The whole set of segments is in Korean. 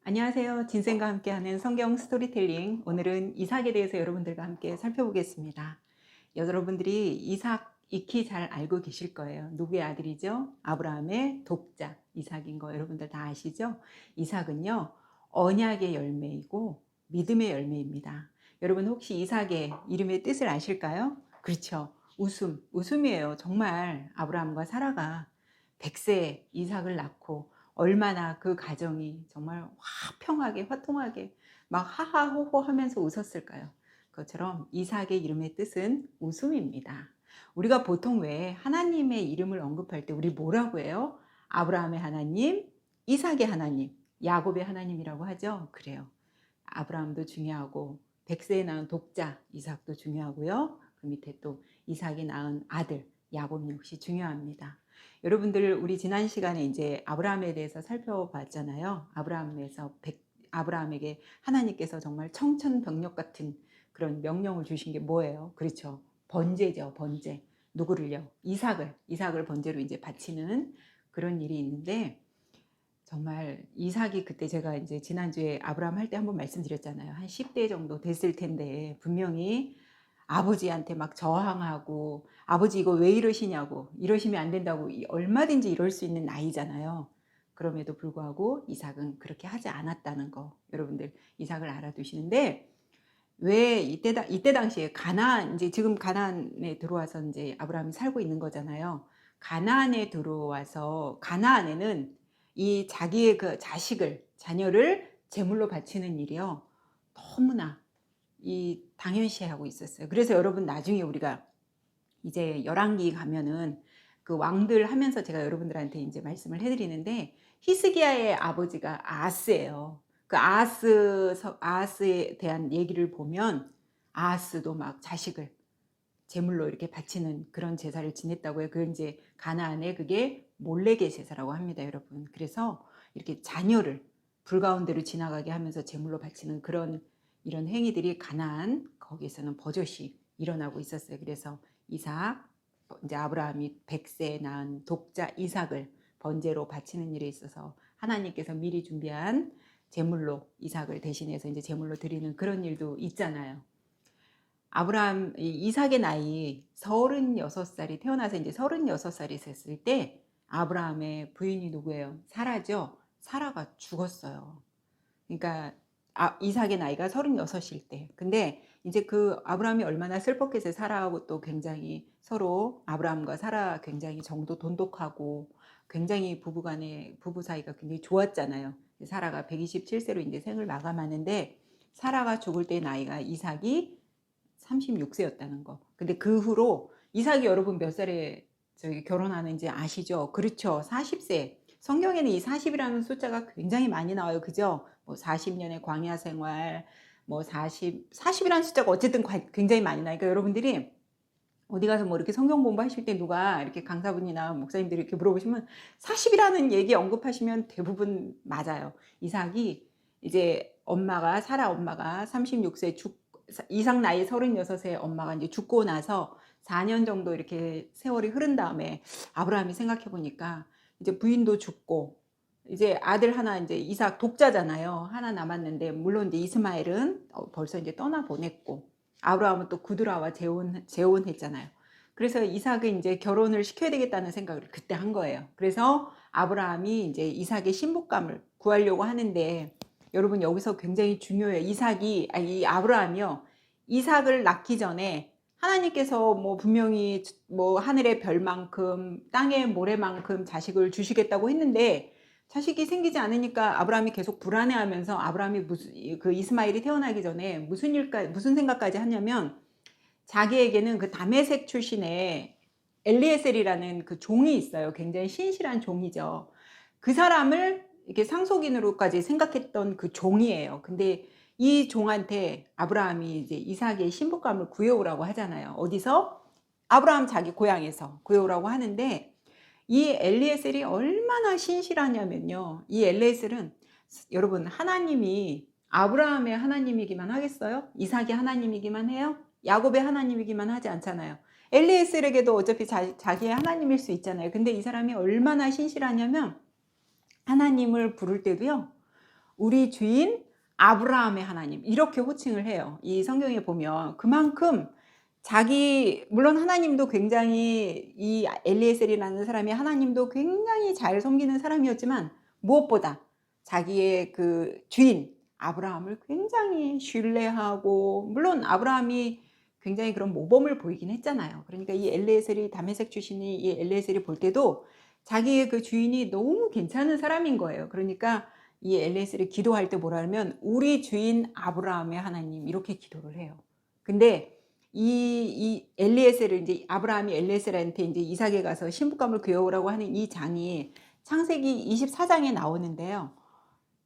안녕하세요. 진쌤과 함께하는 성경 스토리텔링. 오늘은 이삭에 대해서 여러분들과 함께 살펴보겠습니다. 여러분들이 이삭 익히 잘 알고 계실 거예요. 누구의 아들이죠? 아브라함의 독자 이삭인 거 여러분들 다 아시죠? 이삭은요, 언약의 열매이고 믿음의 열매입니다. 여러분 혹시 이삭의 이름의 뜻을 아실까요? 그렇죠. 웃음이에요. 정말 아브라함과 사라가 100세에 이삭을 낳고 얼마나 그 가정이 정말 화평하게 화통하게 막 하하호호 하면서 웃었을까요? 그것처럼 이삭의 이름의 뜻은 웃음입니다. 우리가 보통 왜 하나님의 이름을 언급할 때 우리 뭐라고 해요? 아브라함의 하나님, 이삭의 하나님, 야곱의 하나님이라고 하죠. 그래요. 아브라함도 중요하고 100세에 낳은 독자 이삭도 중요하고요. 그 밑에 또 이삭이 낳은 아들 야곱 역시 중요합니다. 여러분들 우리 지난 시간에 이제 아브라함에 대해서 살펴봤잖아요. 아브라함에게 하나님께서 정말 청천벽력 같은 그런 명령을 주신 게 뭐예요? 그렇죠. 번제죠, 번제. 누구를요? 이삭을 번제로 이제 바치는 그런 일이 있는데 정말 이삭이 그때 제가 이제 지난주에 아브라함 할 때 한번 말씀드렸잖아요. 한 10대 정도 됐을 텐데 분명히 아버지한테 막 저항하고 아버지 이거 왜 이러시냐고 이러시면 안 된다고 얼마든지 이럴 수 있는 나이잖아요. 그럼에도 불구하고 이삭은 그렇게 하지 않았다는 거 여러분들 이삭을 알아두시는데 왜 이때 당시에 가나안 이제 지금 가나안에 들어와서 이제 아브라함이 살고 있는 거잖아요. 가나안에 들어와서 가나안에는 이 자기의 그 자녀를 제물로 바치는 일이요. 너무나 이 당연시하고 있었어요. 그래서 여러분 나중에 우리가 이제 열왕기 가면은 그 왕들 하면서 제가 여러분들한테 이제 말씀을 해드리는데 히스기야의 아버지가 아하스예요. 그 아하스에 대한 얘기를 보면 아하스도 막 자식을 제물로 이렇게 바치는 그런 제사를 지냈다고 해요. 그 이제 가나안에 그게 몰레게 제사라고 합니다, 여러분. 그래서 이렇게 자녀를 불 가운데로 지나가게 하면서 제물로 바치는 그런 이런 행위들이 가나안 거기에서는 버젓이 일어나고 있었어요. 그래서 이삭 이제 아브라함이 100세에 낳은 독자 이삭을 번제로 바치는 일에 있어서 하나님께서 미리 준비한 제물로 이삭을 대신해서 이제 제물로 드리는 그런 일도 있잖아요. 이삭의 나이 36살이 태어나서 이제 36살이 됐을 때 아브라함의 부인이 누구예요? 사라죠. 사라가 죽었어요. 그러니까 이삭의 나이가 36일 때. 근데 이제 그 아브라함이 얼마나 슬펐겠어요. 사라하고 또 굉장히 서로 아브라함과 사라 굉장히 정도 돈독하고 굉장히 부부 사이가 굉장히 좋았잖아요. 사라가 127세로 이제 생을 마감하는데 사라가 죽을 때 나이가 이삭이 36세였다는 거. 근데 그 후로 이삭이 여러분 몇 살에 결혼하는지 아시죠? 그렇죠. 40세. 성경에는 이 40이라는 숫자가 굉장히 많이 나와요. 그죠? 뭐 40년의 광야 생활, 뭐 40이라는 숫자가 어쨌든 굉장히 많이 나니까 여러분들이 어디 가서 뭐 이렇게 성경 공부하실 때 누가 이렇게 강사분이나 목사님들이 이렇게 물어보시면 40이라는 얘기 언급하시면 대부분 맞아요. 이삭이 이제 사라 엄마가 36세 이삭 나이 36세 엄마가 이제 죽고 나서 4년 정도 이렇게 세월이 흐른 다음에 아브라함이 생각해 보니까 이제 부인도 죽고 이제 아들 하나 이제 이삭 독자잖아요. 하나 남았는데 물론 이제 이스마엘은 벌써 이제 떠나 보냈고 아브라함은 또 구드라와 재혼했잖아요. 그래서 이삭은 이제 결혼을 시켜야 되겠다는 생각을 그때 한 거예요. 그래서 아브라함이 이제 이삭의 신부감을 구하려고 하는데 여러분 여기서 굉장히 중요해요. 이 아브라함이요. 이삭을 낳기 전에 하나님께서 뭐 분명히 뭐 하늘의 별만큼 땅의 모래만큼 자식을 주시겠다고 했는데 자식이 생기지 않으니까 아브라함이 계속 불안해하면서 아브라함이 그 이스마엘이 태어나기 전에 무슨 생각까지 하냐면 자기에게는 그 다메섹 출신의 엘리에셀이라는 그 종이 있어요. 굉장히 신실한 종이죠. 그 사람을 이렇게 상속인으로까지 생각했던 그 종이에요. 근데 이 종한테 아브라함이 이제 이삭의 신부감을 구해오라고 하잖아요. 어디서? 아브라함 자기 고향에서 구해오라고 하는데 이 엘리에셀이 얼마나 신실하냐면요. 이 엘리에셀은 여러분 하나님이 아브라함의 하나님이기만 하겠어요? 이삭의 하나님이기만 해요? 야곱의 하나님이기만 하지 않잖아요. 엘리에셀에게도 어차피 자기의 하나님일 수 있잖아요. 근데 이 사람이 얼마나 신실하냐면 하나님을 부를 때도요. 우리 주인 아브라함의 하나님 이렇게 호칭을 해요. 이 성경에 보면 그만큼 물론 하나님도 굉장히 이 엘리에셀이라는 사람이 하나님도 굉장히 잘 섬기는 사람이었지만 무엇보다 자기의 그 주인 아브라함을 굉장히 신뢰하고 물론 아브라함이 굉장히 그런 모범을 보이긴 했잖아요. 그러니까 이 엘리에셀이 다메섹 출신이 이 엘리에셀이 볼 때도 자기의 그 주인이 너무 괜찮은 사람인 거예요. 그러니까 이 엘리에셀이 기도할 때 뭐라 하면 우리 주인 아브라함의 하나님 이렇게 기도를 해요. 근데 이 엘리에셀을 이제 아브라함이 엘리에셀한테 이제 이삭에 가서 신부감을 구해오라고 하는 이 장이 창세기 24장에 나오는데요.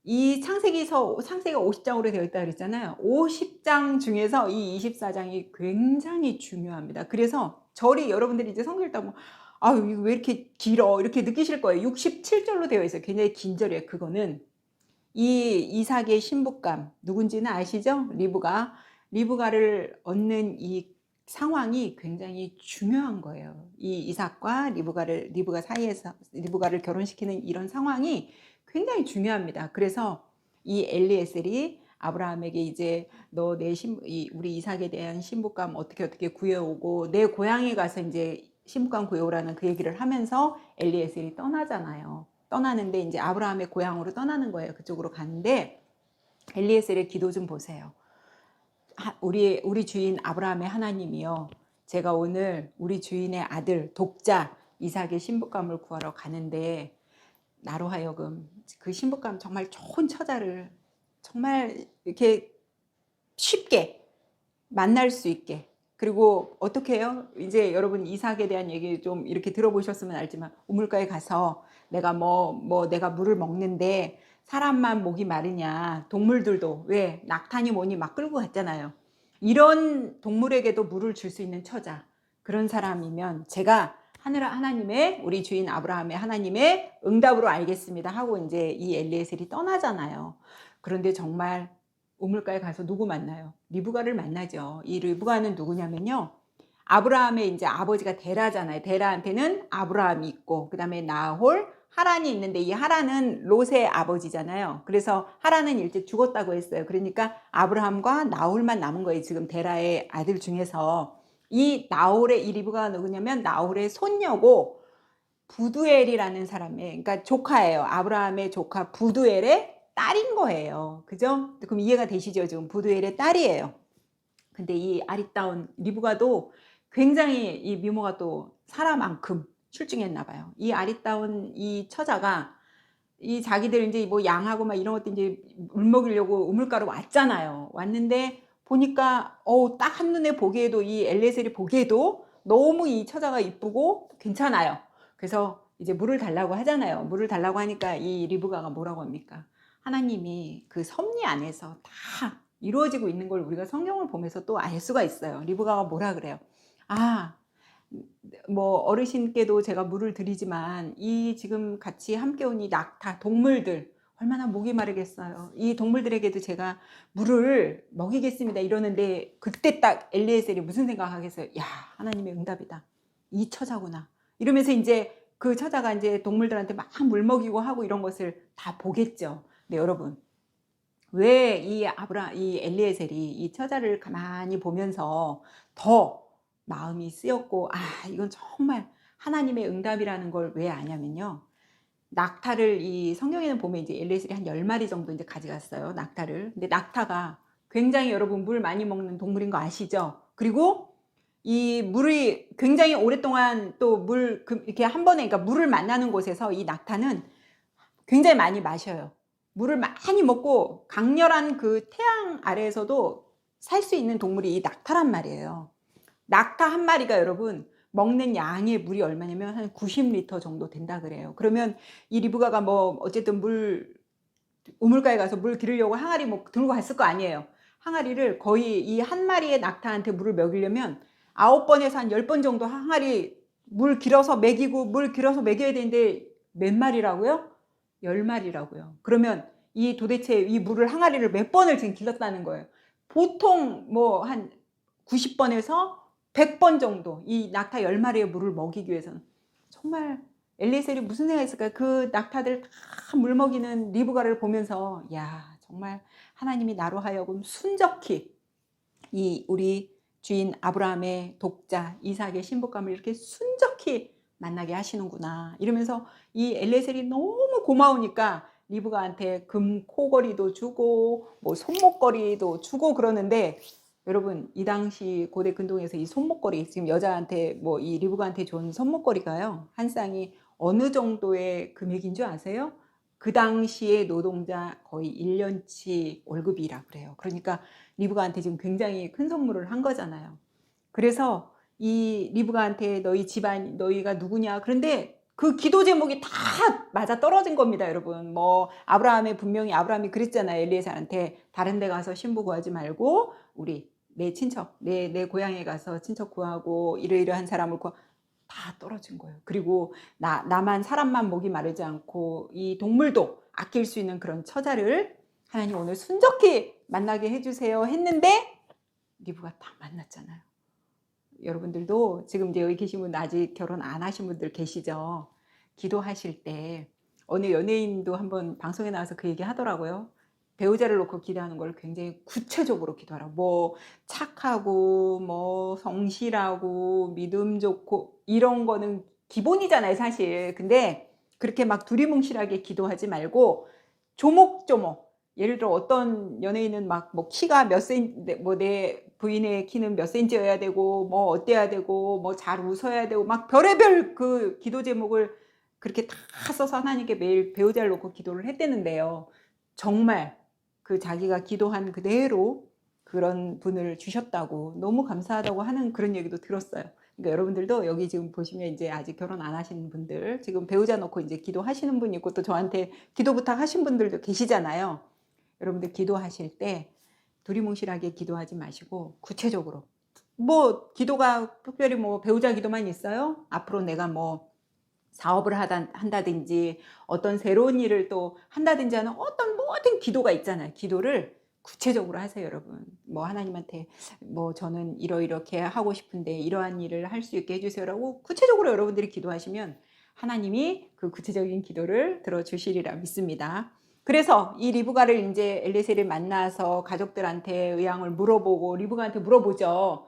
이 창세기가 50장으로 되어 있다 그랬잖아요. 50장 중에서 이 24장이 굉장히 중요합니다. 그래서 절이 여러분들이 이제 성경 읽다 보면 아유 이거 왜 이렇게 길어 이렇게 느끼실 거예요. 67절로 되어 있어요. 굉장히 긴 절이에요. 그거는 이 이삭의 신부감 누군지는 아시죠? 리브가를 얻는 이 상황이 굉장히 중요한 거예요. 이 이삭과 리브가 사이에서 리브가를 결혼시키는 이런 상황이 굉장히 중요합니다. 그래서 이 엘리에셀이 아브라함에게 이제 너 우리 이삭에 대한 신부감 어떻게 구해오고 내 고향에 가서 이제 신부감 구해오라는 그 얘기를 하면서 엘리에셀이 떠나잖아요. 떠나는데 이제 아브라함의 고향으로 떠나는 거예요. 그쪽으로 가는데 엘리에셀의 기도 좀 보세요. 우리 주인 아브라함의 하나님이요. 제가 오늘 우리 주인의 아들 독자 이삭의 신부감을 구하러 가는데 나로 하여금 그 신부감 정말 좋은 처자를 정말 이렇게 쉽게 만날 수 있게 그리고 어떻게 해요? 이제 여러분 이삭에 대한 얘기 좀 이렇게 들어보셨으면 알지만 우물가에 가서 내가 내가 물을 먹는데 사람만 목이 마르냐 동물들도 왜 낙타니 뭐니 막 끌고 갔잖아요. 이런 동물에게도 물을 줄 수 있는 처자 그런 사람이면 제가 하나님의 우리 주인 아브라함의 하나님의 응답으로 알겠습니다 하고 이제 이 엘리에셀이 떠나잖아요. 그런데 정말 우물가에 가서 누구 만나요? 리브가를 만나죠. 이 리브가는 누구냐면요. 아브라함의 이제 아버지가 데라잖아요. 데라한테는 아브라함이 있고 그다음에 나홀, 하란이 있는데 이 하란은 롯의 아버지잖아요. 그래서 하란은 일찍 죽었다고 했어요. 그러니까 아브라함과 나홀만 남은 거예요. 지금 데라의 아들 중에서 이 리브가가 누구냐면 나홀의 손녀고 부두엘이라는 사람의 그러니까 조카예요. 아브라함의 조카 부두엘의 딸인 거예요. 그죠? 그럼 이해가 되시죠? 지금 부두엘의 딸이에요. 근데 이 아리따운 리브가도 굉장히 이 미모가 또 사람만큼 출중했나 봐요. 이 아리따운 이 처자가 이 자기들 이제 뭐 양하고 막 이런 것도 이제 물 먹이려고 우물가로 왔잖아요. 왔는데 보니까 딱 한눈에 보기에도 이 엘레셀이 보기에도 너무 이 처자가 이쁘고 괜찮아요. 그래서 이제 물을 달라고 하잖아요. 물을 달라고 하니까 이 리브가가 뭐라고 합니까? 하나님이 그 섭리 안에서 다 이루어지고 있는 걸 우리가 성경을 보면서 또 알 수가 있어요. 리브가가 뭐라 그래요? 뭐 어르신께도 제가 물을 드리지만 이 지금 같이 함께 온 이 낙타 동물들 얼마나 목이 마르겠어요. 이 동물들에게도 제가 물을 먹이겠습니다 이러는데 그때 딱 엘리에셀이 무슨 생각하겠어요? 야 하나님의 응답이다. 이 처자구나. 이러면서 이제 그 처자가 이제 동물들한테 막 물 먹이고 하고 이런 것을 다 보겠죠. 근데 여러분 왜 이 엘리에셀이 이 처자를 가만히 보면서 더 마음이 쓰였고 이건 정말 하나님의 응답이라는 걸 왜 아냐면요. 낙타를 이 성경에는 보면 이제 엘리에셀이 한 10마리 정도 이제 가져갔어요. 낙타를. 근데 낙타가 굉장히 여러분 물 많이 먹는 동물인 거 아시죠? 그리고 이 물이 굉장히 오랫동안 또 이렇게 한 번에 그러니까 물을 만나는 곳에서 이 낙타는 굉장히 많이 마셔요. 물을 많이 먹고 강렬한 그 태양 아래에서도 살 수 있는 동물이 이 낙타란 말이에요. 낙타 한 마리가 여러분 먹는 양의 물이 얼마냐면 한 90리터 정도 된다 그래요. 그러면 이 리브가가 뭐 어쨌든 우물가에 가서 물 기르려고 항아리 뭐 들고 갔을 거 아니에요. 항아리를 거의 이 한 마리의 낙타한테 물을 먹이려면 9번에서 한 10번 정도 항아리 물 길어서 먹여야 되는데 몇 마리라고요? 10마리라고요. 그러면 도대체 이 물을 항아리를 몇 번을 지금 길렀다는 거예요. 보통 뭐 한 90번에서 100번 정도 이 낙타 10마리의 물을 먹이기 위해서는 정말 엘리에셀이 무슨 생각했을까요? 그 낙타들 다 물먹이는 리브가를 보면서 야, 정말 하나님이 나로 하여금 순적히 이 우리 주인 아브라함의 독자 이삭의 신부감을 이렇게 순적히 만나게 하시는구나 이러면서 이 엘리에셀이 너무 고마우니까 리브가한테 금 코걸이도 주고 뭐 손목걸이도 주고 그러는데, 여러분 이 당시 고대 근동에서 이 손목걸이 지금 여자한테 뭐 이 리브가한테 준 손목걸이가요 한 쌍이 어느 정도의 금액인 줄 아세요? 그 당시에 노동자 거의 1년치 월급이라 그래요. 그러니까 리브가한테 지금 굉장히 큰 선물을 한 거잖아요. 그래서 이 리브가한테 너희 집안 너희가 누구냐, 그런데 그 기도 제목이 다 맞아 떨어진 겁니다, 여러분. 뭐 아브라함의 분명히 아브라함이 그랬잖아요, 엘리에셀한테 다른 데 가서 신부 구하지 말고 우리 내 친척 내 고향에 가서 친척 구하고 이러이러한 사람을 구하. 다 떨어진 거예요. 그리고 나만 사람만 목이 마르지 않고 이 동물도 아낄 수 있는 그런 처자를 하나님 오늘 순적히 만나게 해주세요 했는데 리브가 딱 만났잖아요. 여러분들도 지금 이제 여기 계신 분 아직 결혼 안 하신 분들 계시죠? 기도하실 때 어느 연예인도 한번 방송에 나와서 그 얘기 하더라고요. 배우자를 놓고 기도하는 걸 굉장히 구체적으로 기도하라고. 뭐 착하고 뭐 성실하고 믿음 좋고 이런 거는 기본이잖아요, 사실. 근데 그렇게 막 두리뭉실하게 기도하지 말고 조목조목, 예를 들어 어떤 연예인은 막 뭐 키가 몇 센치, 뭐 내 부인의 키는 몇 센치여야 되고 뭐 어때야 되고 뭐 잘 웃어야 되고 막 별의별 그 기도 제목을 그렇게 다 써서 하나님께 매일 배우자를 놓고 기도를 했대는데요. 정말 그 자기가 기도한 그대로 그런 분을 주셨다고 너무 감사하다고 하는 그런 얘기도 들었어요. 그러니까 여러분들도 여기 지금 보시면 이제 아직 결혼 안 하신 분들, 지금 배우자 놓고 이제 기도하시는 분이 있고 또 저한테 기도 부탁하신 분들도 계시잖아요. 여러분들 기도하실 때 두리뭉실하게 기도하지 마시고 구체적으로, 뭐 기도가 특별히 뭐 배우자 기도만 있어요? 앞으로 내가 뭐 사업을 한다든지 어떤 새로운 일을 또 한다든지 하는 어떤 모든 기도가 있잖아요. 기도를 구체적으로 하세요, 여러분. 뭐 하나님한테 뭐 저는 이렇게 하고 싶은데 이러한 일을 할 수 있게 해주세요라고 구체적으로 여러분들이 기도하시면 하나님이 그 구체적인 기도를 들어주시리라 믿습니다. 그래서 이 리브가를 이제 엘리에셀을 만나서 가족들한테 의향을 물어보고 리브가한테 물어보죠.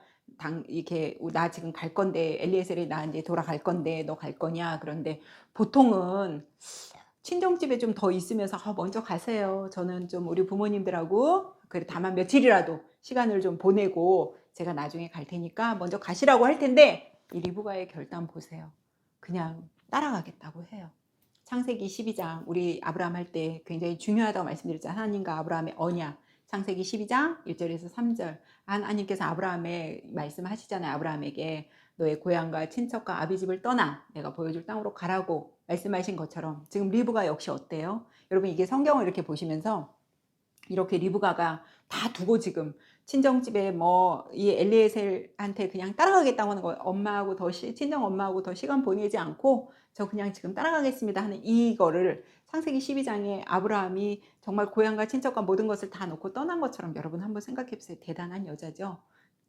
이렇게 나 지금 갈 건데 엘리에셀이 나 이제 돌아갈 건데 너 갈 거냐. 그런데 보통은 친정집에 좀 더 있으면서 먼저 가세요. 저는 좀 우리 부모님들하고 그래 다만 며칠이라도 시간을 좀 보내고 제가 나중에 갈 테니까 먼저 가시라고 할 텐데, 이 리브가의 결단 보세요. 그냥 따라가겠다고 해요. 창세기 12장 우리 아브라함 할 때 굉장히 중요하다고 말씀드렸잖아요. 하나님과 아브라함의 언약. 창세기 12장 1절에서 3절 하나님께서 아브라함에 말씀하시잖아요. 아브라함에게 너의 고향과 친척과 아비집을 떠나 내가 보여줄 땅으로 가라고 말씀하신 것처럼 지금 리브가 역시 어때요? 여러분 이게 성경을 이렇게 보시면서 이렇게 리브가가 다 두고 지금 친정집에 뭐 이 엘리에셀한테 그냥 따라가겠다고 하는 거예요. 엄마하고 친정 엄마하고 더 시간 보내지 않고 저 그냥 지금 따라가겠습니다 하는 이거를 창세기 12장에 아브라함이 정말 고향과 친척과 모든 것을 다 놓고 떠난 것처럼 여러분 한번 생각해 보세요. 대단한 여자죠.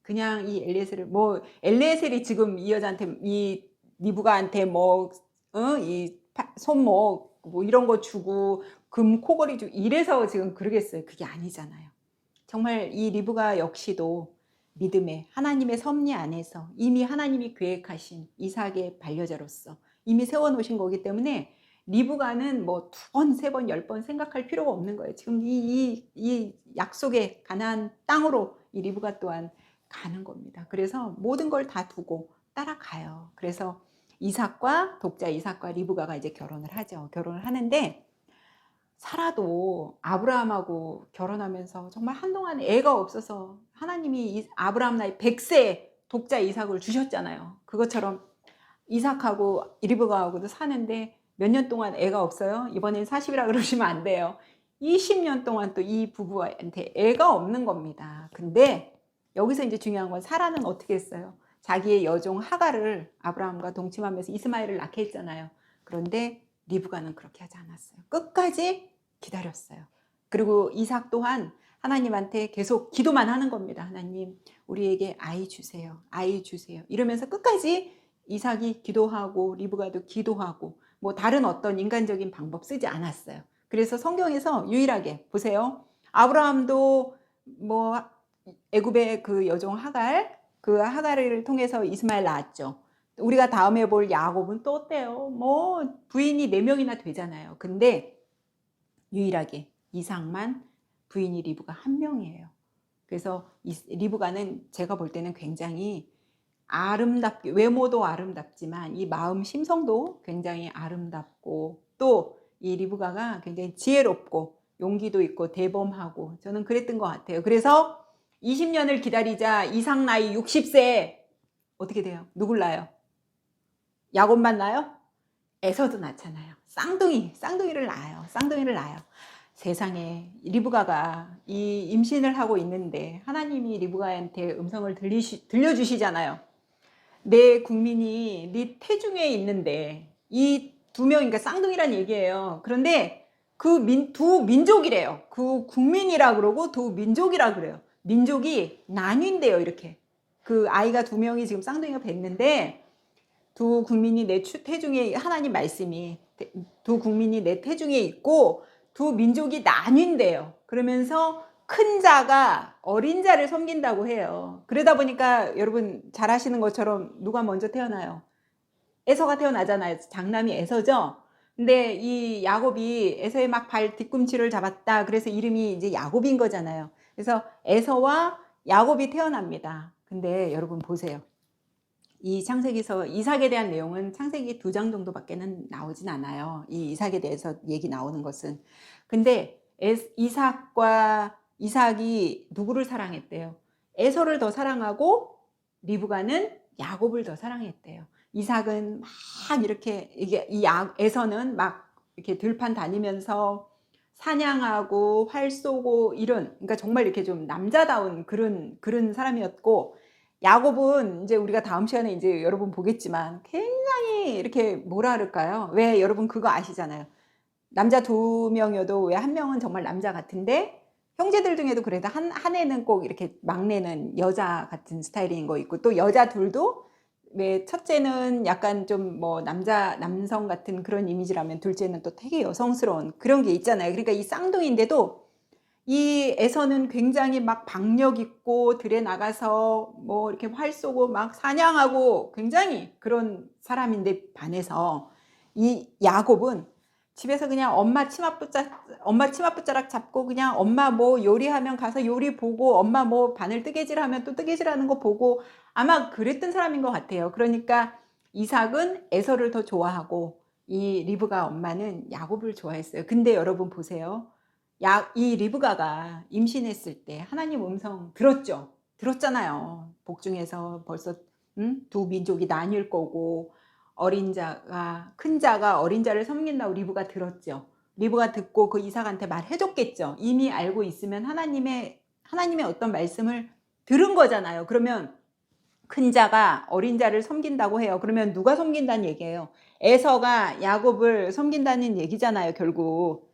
그냥 이 엘리에셀을 뭐 엘리에셀이 지금 이 여자한테 이 리브가한테 뭐 이 손목 뭐 이런 거 주고 금 코걸이 주고 이래서 지금 그러겠어요. 그게 아니잖아요. 정말 이 리브가 역시도 믿음의 하나님의 섭리 안에서 이미 하나님이 계획하신 이삭의 반려자로서 이미 세워놓으신 거기 때문에 리브가는 뭐 2번, 3번, 10번 생각할 필요가 없는 거예요. 지금 이 약속의 가나안 땅으로 이 리브가 또한 가는 겁니다. 그래서 모든 걸 다 두고 따라가요. 그래서 독자 이삭과 리브가가 이제 결혼을 하죠. 결혼을 하는데 사라도 아브라함하고 결혼하면서 정말 한동안 애가 없어서 하나님이 아브라함 나이 100세 독자 이삭을 주셨잖아요. 그것처럼 이삭하고 리브가하고도 사는데 몇 년 동안 애가 없어요. 이번엔 40이라 그러시면 안 돼요. 20년 동안 또 이 부부한테 애가 없는 겁니다. 근데 여기서 이제 중요한 건 사라는 어떻게 했어요? 자기의 여종 하갈을 아브라함과 동침하면서 이스마엘을 낳게 했잖아요. 그런데 리브가는 그렇게 하지 않았어요. 끝까지 기다렸어요. 그리고 이삭 또한 하나님한테 계속 기도만 하는 겁니다. 하나님, 우리에게 아이 주세요. 아이 주세요. 이러면서 끝까지 이삭이 기도하고 리브가도 기도하고 뭐 다른 어떤 인간적인 방법 쓰지 않았어요. 그래서 성경에서 유일하게 보세요. 아브라함도 뭐 애굽의 그 여종 하갈, 그 하갈을 통해서 이스마엘 낳았죠. 우리가 다음에 볼 야곱은 또 어때요? 뭐 부인이 4명이나 되잖아요. 근데 유일하게 이삭만 부인이 리브가 1명이에요. 그래서 리브가는 제가 볼 때는 굉장히 아름답게, 외모도 아름답지만 이 마음 심성도 굉장히 아름답고, 또 이 리브가가 굉장히 지혜롭고 용기도 있고 대범하고, 저는 그랬던 것 같아요. 그래서 20년을 기다리자 이삭 나이 60세 어떻게 돼요? 누굴 낳아요? 야곱만 낳아요? 에서도 낳잖아요. 쌍둥이를 낳아요. 쌍둥이를 낳아요. 세상에 리브가가 이 임신을 하고 있는데 하나님이 리브가한테 음성을 들려주시잖아요. 내 국민이 네 태중에 있는데, 이 2명, 그러니까 쌍둥이란 얘기예요. 그런데 그 두 민족이래요. 그 국민이라 그러고 두 민족이라 그래요. 민족이 나뉜대요. 이렇게 그 아이가 2명이 지금 쌍둥이가 뵀는데, 두 국민이 내 태중에, 하나님 말씀이 두 국민이 내 태중에 있고 두 민족이 나뉜대요. 그러면서 큰 자가 어린 자를 섬긴다고 해요. 그러다 보니까 여러분 잘 아시는 것처럼 누가 먼저 태어나요? 에서가 태어나잖아요. 장남이 에서죠. 근데 이 야곱이 에서의 막 발 뒤꿈치를 잡았다. 그래서 이름이 이제 야곱인 거잖아요. 그래서 에서와 야곱이 태어납니다. 근데 여러분 보세요. 이 창세기서 이삭에 대한 내용은 창세기 2장 정도밖에는 나오진 않아요. 이 이삭에 대해서 얘기 나오는 것은. 근데 이삭이 누구를 사랑했대요? 에서를 더 사랑하고 리브가는 야곱을 더 사랑했대요. 이삭은 막 이렇게 에서는 막 이렇게 들판 다니면서 사냥하고 활 쏘고 이런, 그러니까 정말 이렇게 좀 남자다운 그런 사람이었고, 야곱은 이제 우리가 다음 시간에 이제 여러분 보겠지만 굉장히 이렇게 뭐라 그럴까요? 왜 여러분 그거 아시잖아요. 남자 2명이어도 왜 1명은 정말 남자 같은데, 형제들 중에도 그래도 한 애는 꼭 이렇게 막내는 여자 같은 스타일인 거 있고, 또 여자 둘도 왜 첫째는 약간 좀 뭐 남성 같은 그런 이미지라면 둘째는 또 되게 여성스러운 그런 게 있잖아요. 그러니까 이 쌍둥이인데도 이 에서는 굉장히 막 박력 있고 들에 나가서 뭐 이렇게 활 쏘고 막 사냥하고 굉장히 그런 사람인데 반해서 이 야곱은 집에서 그냥 엄마 치마 붙자락 잡고 그냥 엄마 뭐 요리하면 가서 요리 보고, 엄마 뭐 바늘 뜨개질하면 또 뜨개질하는 거 보고, 아마 그랬던 사람인 것 같아요. 그러니까 이삭은 에서를 더 좋아하고 이 리브가 엄마는 야곱을 좋아했어요. 근데 여러분 보세요. 이 리브가가 임신했을 때 하나님 음성 들었잖아요. 복중에서 벌써 두 민족이 나뉠 거고, 큰 자가 어린 자를 섬긴다고 리브가 들었죠. 리브가 듣고 그 이삭한테 말해줬겠죠. 이미 알고 있으면 하나님의 어떤 말씀을 들은 거잖아요. 그러면 큰 자가 어린 자를 섬긴다고 해요. 그러면 누가 섬긴다는 얘기예요? 에서가 야곱을 섬긴다는 얘기잖아요, 결국.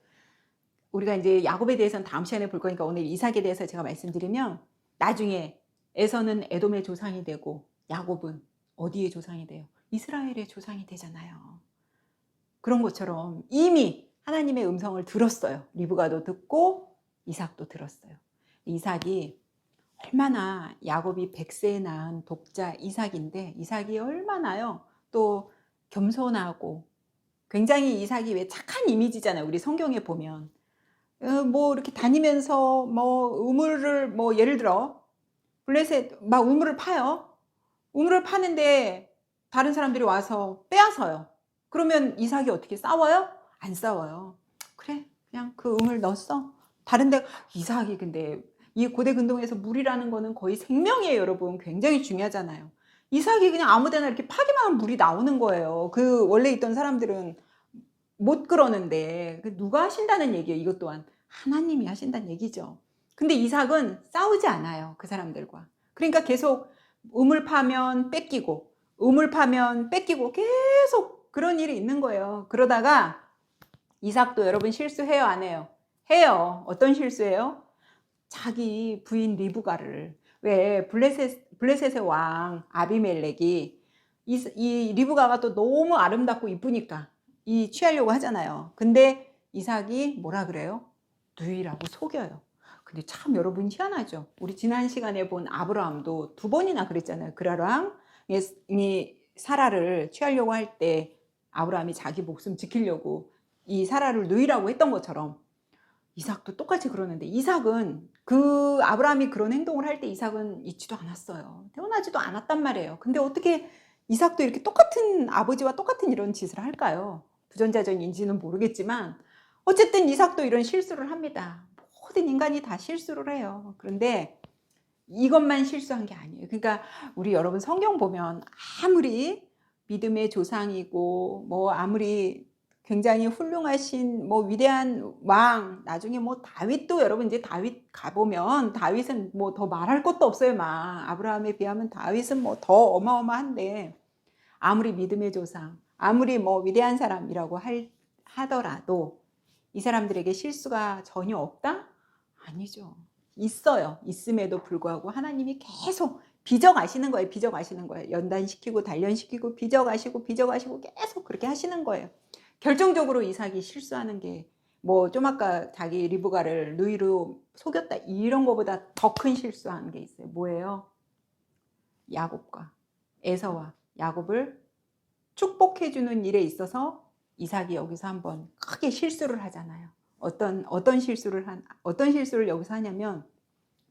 우리가 이제 야곱에 대해서는 다음 시간에 볼 거니까 오늘 이삭에 대해서 제가 말씀드리면, 나중에 에서는 에돔의 조상이 되고 야곱은 어디의 조상이 돼요? 이스라엘의 조상이 되잖아요. 그런 것처럼 이미 하나님의 음성을 들었어요. 리브가도 듣고 이삭도 들었어요. 이삭이 얼마나, 야곱이 100세에 낳은 독자 이삭인데 이삭이 얼마나요? 또 겸손하고, 굉장히 이삭이 왜 착한 이미지잖아요. 우리 성경에 보면 뭐 이렇게 다니면서 뭐 우물을, 뭐 예를 들어 블레셋 막 우물을 파요. 우물을 파는데 다른 사람들이 와서 빼앗아요. 그러면 이삭이 어떻게 싸워요? 안 싸워요. 그래, 그냥 그 우물 넣었어. 다른데 이삭이, 근데 이 고대 근동에서 물이라는 거는 거의 생명이에요, 여러분. 굉장히 중요하잖아요. 이삭이 그냥 아무데나 이렇게 파기만 하면 물이 나오는 거예요. 그 원래 있던 사람들은 못 그러는데 누가 하신다는 얘기예요. 이것 또한 하나님이 하신다는 얘기죠. 근데 이삭은 싸우지 않아요, 그 사람들과. 그러니까 계속 우물 파면 뺏기고, 우물 파면 뺏기고, 계속 그런 일이 있는 거예요. 그러다가 이삭도 여러분 실수해요, 안 해요? 해요. 어떤 실수예요? 자기 부인 리브가를, 왜 블레셋의 왕 아비멜렉이 이 리브가가 또 너무 아름답고 이쁘니까 취하려고 하잖아요. 근데 이삭이 뭐라 그래요? 누이라고 속여요. 근데 참 여러분 희한하죠. 우리 지난 시간에 본 아브라함도 2번이나 그랬잖아요. 그라랑 이 사라를 취하려고 할 때 아브라함이 자기 목숨 지키려고 이 사라를 누이라고 했던 것처럼 이삭도 똑같이 그러는데, 이삭은 그 아브라함이 그런 행동을 할 때 이삭은 있지도 않았어요. 태어나지도 않았단 말이에요. 근데 어떻게 이삭도 이렇게 똑같은 아버지와 똑같은 이런 짓을 할까요? 부전자전인지는 모르겠지만 어쨌든 이삭도 이런 실수를 합니다. 모든 인간이 다 실수를 해요. 그런데 이것만 실수한 게 아니에요. 그러니까 우리 여러분 성경 보면 아무리 믿음의 조상이고 뭐 아무리 굉장히 훌륭하신 뭐 위대한 왕, 나중에 뭐 다윗도 여러분 이제 다윗 가보면 다윗은 뭐 더 말할 것도 없어요. 막 아브라함에 비하면 다윗은 뭐 더 어마어마한데, 아무리 믿음의 조상, 아무리 뭐 위대한 사람이라고 하더라도 이 사람들에게 실수가 전혀 없다? 아니죠. 있어요. 있음에도 불구하고 하나님이 계속 빚어가시는 거예요. 빚어가시는 거예요. 연단시키고 단련시키고 빚어가시고 빚어가시고 계속 그렇게 하시는 거예요. 결정적으로 이삭이 실수하는 게 뭐 좀 아까 자기 리브가를 누이로 속였다 이런 거보다 더 큰 실수하는 게 있어요. 뭐예요? 야곱과 에서와 야곱을 축복해주는 일에 있어서 이삭이 여기서 한번 크게 실수를 하잖아요. 어떤 실수를 여기서 하냐면,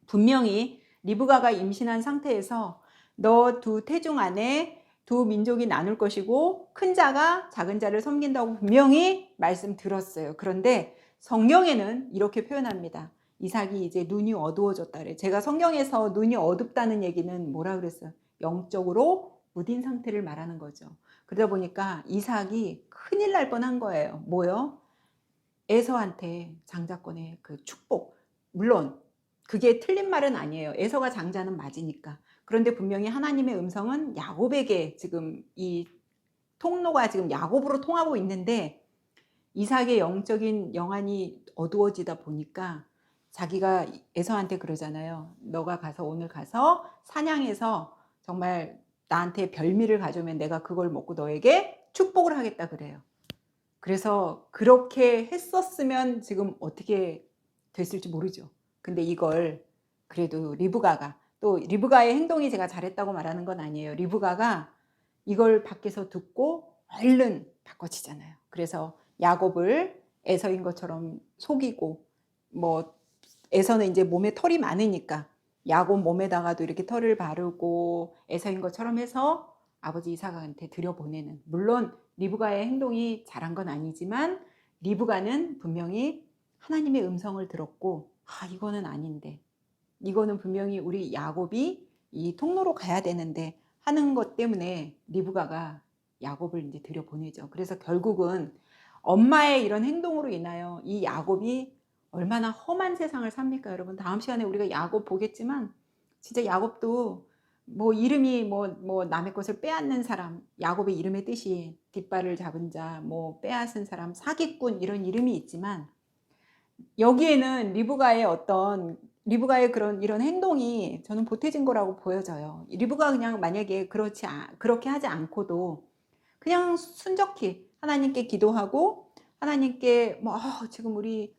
분명히 리브가가 임신한 상태에서 너 2태중 안에 2민족이 나눌 것이고 큰 자가 작은 자를 섬긴다고 분명히 말씀 들었어요. 그런데 성경에는 이렇게 표현합니다. 이삭이 이제 눈이 어두워졌다 그래. 제가 성경에서 눈이 어둡다는 얘기는 뭐라 그랬어요? 영적으로 무딘 상태를 말하는 거죠. 그러다 보니까 이삭이 큰일 날 뻔한 거예요. 뭐요? 에서한테 장자권의 그 축복. 물론 그게 틀린 말은 아니에요. 에서가 장자는 맞으니까. 그런데 분명히 하나님의 음성은 야곱에게 지금 이 통로가 지금 야곱으로 통하고 있는데, 이삭의 영적인 영안이 어두워지다 보니까 자기가 에서한테 그러잖아요. 너가 가서 오늘 가서 사냥해서 정말 나한테 별미를 가져오면 내가 그걸 먹고 너에게 축복을 하겠다 그래요. 그래서 그렇게 했었으면 지금 어떻게 됐을지 모르죠. 근데 이걸 그래도 리브가가, 또 리브가의 행동이 제가 잘했다고 말하는 건 아니에요. 리브가가 이걸 밖에서 듣고 얼른 바꿔치잖아요. 그래서 야곱을 에서인 것처럼 속이고, 뭐 에서는 이제 몸에 털이 많으니까 야곱 몸에다가도 이렇게 털을 바르고 에서인 것처럼 해서 아버지 이삭한테 들여보내는, 물론 리브가의 행동이 잘한 건 아니지만 리브가는 분명히 하나님의 음성을 들었고, 이거는 아닌데, 이거는 분명히 우리 야곱이 이 통로로 가야 되는데 하는 것 때문에 리브가가 야곱을 이제 들여보내죠. 그래서 결국은 엄마의 이런 행동으로 인하여 이 야곱이 얼마나 험한 세상을 삽니까, 여러분? 다음 시간에 우리가 야곱 보겠지만 진짜 야곱도 뭐 이름이 뭐 남의 것을 빼앗는 사람, 야곱의 이름의 뜻이 뒷발을 잡은 자, 뭐 빼앗은 사람, 사기꾼 이런 이름이 있지만, 여기에는 리브가의 그런 이런 행동이 저는 보태진 거라고 보여져요. 리브가 그냥 만약에 그렇게 하지 않고도 그냥 순적히 하나님께 기도하고 하나님께 뭐 지금 우리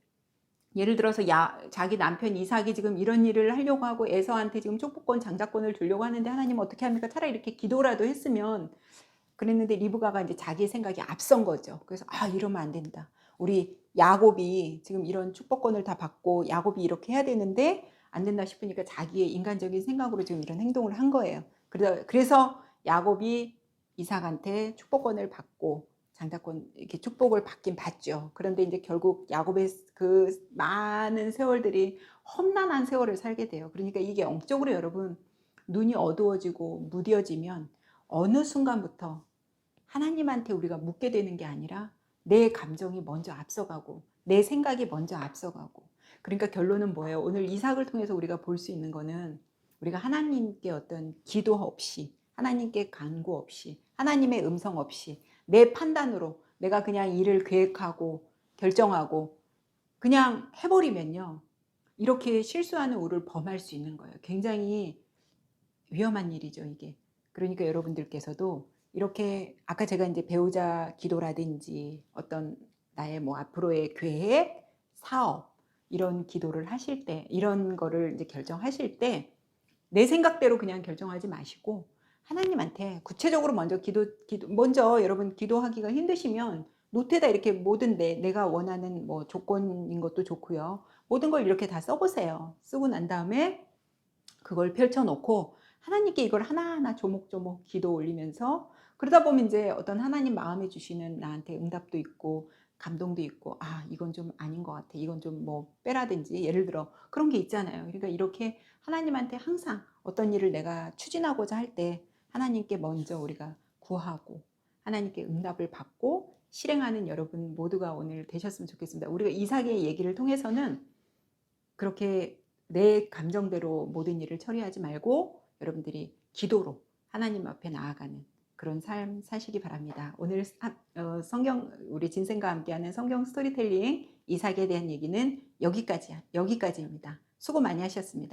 예를 들어서 자기 남편 이삭이 지금 이런 일을 하려고 하고 에서한테 지금 축복권 장자권을 주려고 하는데 하나님 어떻게 합니까? 차라리 이렇게 기도라도 했으면 그랬는데, 리브가가 이제 자기 생각이 앞선 거죠. 그래서 이러면 안 된다. 우리 야곱이 지금 이런 축복권을 다 받고 야곱이 이렇게 해야 되는데 안 된다 싶으니까 자기의 인간적인 생각으로 지금 이런 행동을 한 거예요. 그래서 야곱이 이삭한테 축복권을 받고 장자권 이렇게 축복을 받긴 받죠. 그런데 이제 결국 야곱의 그 많은 세월들이 험난한 세월을 살게 돼요. 그러니까 이게 영적으로 여러분 눈이 어두워지고 무뎌지면 어느 순간부터 하나님한테 우리가 묻게 되는 게 아니라 내 감정이 먼저 앞서가고 내 생각이 먼저 앞서가고, 그러니까 결론은 뭐예요? 오늘 이삭을 통해서 우리가 볼 수 있는 거는 우리가 하나님께 어떤 기도 없이, 하나님께 간구 없이, 하나님의 음성 없이 내 판단으로 내가 그냥 일을 계획하고 결정하고 그냥 해버리면요, 이렇게 실수하는 우를 범할 수 있는 거예요. 굉장히 위험한 일이죠, 이게. 그러니까 여러분들께서도 이렇게 아까 제가 이제 배우자 기도라든지 어떤 나의 뭐 앞으로의 계획, 사업 이런 기도를 하실 때 이런 거를 이제 결정하실 때 내 생각대로 그냥 결정하지 마시고 하나님한테 구체적으로 먼저 먼저 여러분 기도하기가 힘드시면 노트에다 이렇게 모든 내가 원하는 뭐 조건인 것도 좋고요. 모든 걸 이렇게 다 써보세요. 쓰고 난 다음에 그걸 펼쳐놓고 하나님께 이걸 하나하나 조목조목 기도 올리면서 그러다 보면 이제 어떤 하나님 마음에 주시는 나한테 응답도 있고 감동도 있고 아 이건 좀 아닌 것 같아 이건 좀 뭐 빼라든지 예를 들어 그런 게 있잖아요. 그러니까 이렇게 하나님한테 항상 어떤 일을 내가 추진하고자 할 때 하나님께 먼저 우리가 구하고 하나님께 응답을 받고 실행하는 여러분 모두가 오늘 되셨으면 좋겠습니다. 우리가 이삭의 얘기를 통해서는 그렇게 내 감정대로 모든 일을 처리하지 말고 여러분들이 기도로 하나님 앞에 나아가는 그런 삶 사시기 바랍니다. 오늘 성경 우리 진생과 함께하는 성경 스토리텔링 이삭에 대한 얘기는 여기까지입니다. 수고 많이 하셨습니다.